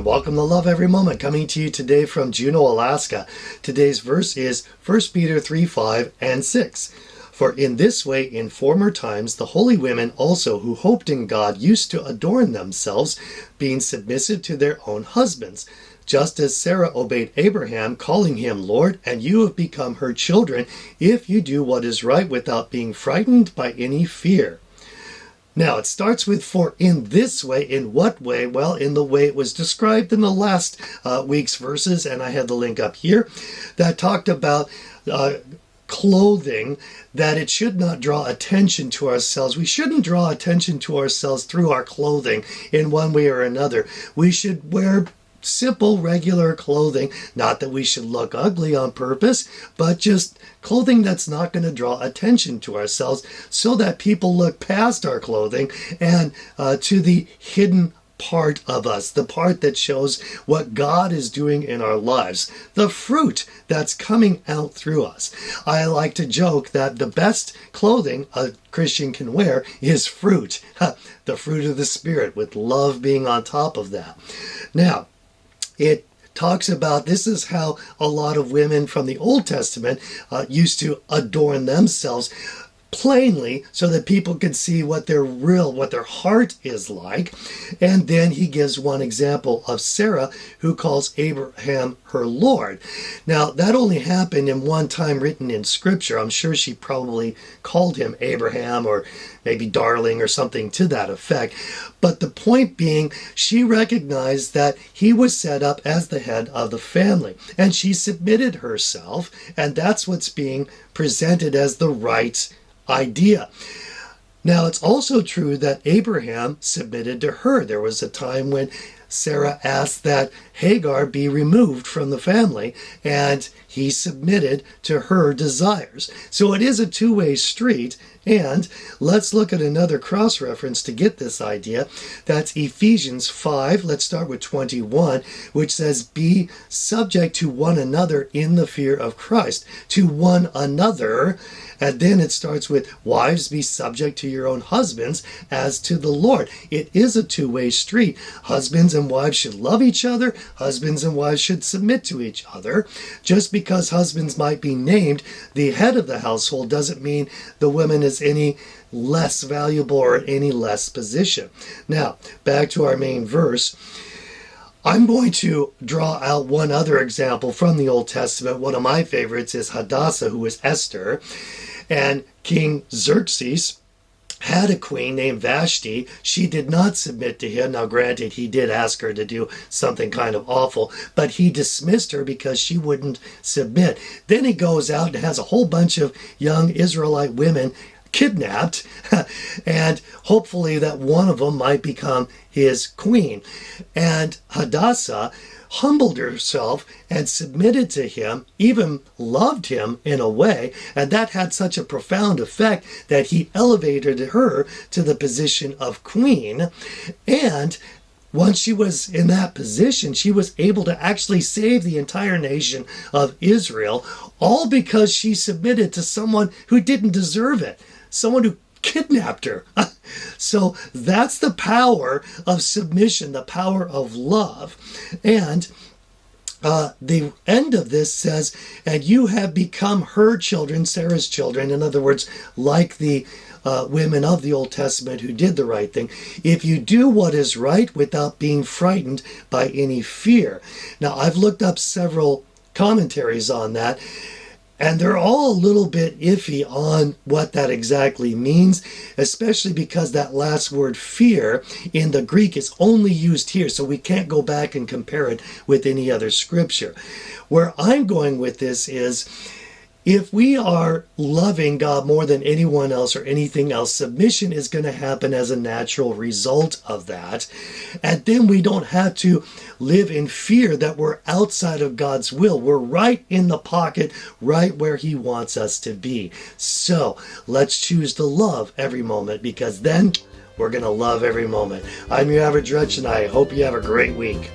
welcome to Love Every Moment, coming to you today from Juneau, Alaska. Today's verse is 1 Peter 3:5 and 6. For in this way, in former times, the holy women also who hoped in God used to adorn themselves, being submissive to their own husbands, just as Sarah obeyed Abraham, calling him Lord, and you have become her children, if you do what is right without being frightened by any fear. Now, it starts with for in this way. In what way? Well, in the way it was described in the last week's verses, and I have the link up here, that talked about clothing, that it should not draw attention to ourselves. We shouldn't draw attention to ourselves through our clothing in one way or another. We should wear simple, regular clothing. Not that we should look ugly on purpose, but just clothing that's not going to draw attention to ourselves, so that people look past our clothing and to the hidden part of us, the part that shows what God is doing in our lives, the fruit that's coming out through us. I like to joke that the best clothing a Christian can wear is fruit, the fruit of the Spirit, with love being on top of that. Now, it talks about this is how a lot of women from the Old Testament used to adorn themselves plainly, so that people could see what their heart is like. And then he gives one example of Sarah, who calls Abraham her Lord. Now, that only happened in one time written in Scripture. I'm sure she probably called him Abraham, or maybe darling, or something to that effect. But the point being, she recognized that he was set up as the head of the family, and she submitted herself, and that's what's being presented as the right idea. Now, it's also true that Abraham submitted to her. There was a time when Sarah asked that Hagar be removed from the family, and he submitted to her desires. So it is a two-way street. And let's look at another cross-reference to get this idea. That's Ephesians 5, let's start with 21, which says, be subject to one another in the fear of Christ. To one another. And then it starts with, wives, be subject to your own husbands as to the Lord. It is a two-way street. Husbands and wives should love each other. Husbands and wives should submit to each other. Just because husbands might be named the head of the household doesn't mean the woman is any less valuable or any less position. Now, back to our main verse. I'm going to draw out one other example from the Old Testament. One of my favorites is Hadassah, who was Esther. And King Xerxes had a queen named Vashti. She did not submit to him. Now, granted, he did ask her to do something kind of awful, but he dismissed her because she wouldn't submit. Then he goes out and has a whole bunch of young Israelite women kidnapped, and hopefully that one of them might become his queen. And Hadassah humbled herself and submitted to him, even loved him in a way, and that had such a profound effect that he elevated her to the position of queen. And once she was in that position, she was able to actually save the entire nation of Israel, all because she submitted to someone who didn't deserve it, someone who kidnapped her. So that's the power of submission, the power of love. And the end of this says, and you have become her children, Sarah's children. In other words, like the women of the Old Testament who did the right thing, if you do what is right without being frightened by any fear. Now, I've looked up several commentaries on that, and they're all a little bit iffy on what that exactly means, especially because that last word fear in the Greek is only used here, so we can't go back and compare it with any other scripture. Where I'm going with this is, if we are loving God more than anyone else or anything else, submission is going to happen as a natural result of that. And then we don't have to live in fear that we're outside of God's will. We're right in the pocket, right where He wants us to be. So let's choose to love every moment, because then we're going to love every moment. I'm your average wretch, and I hope you have a great week.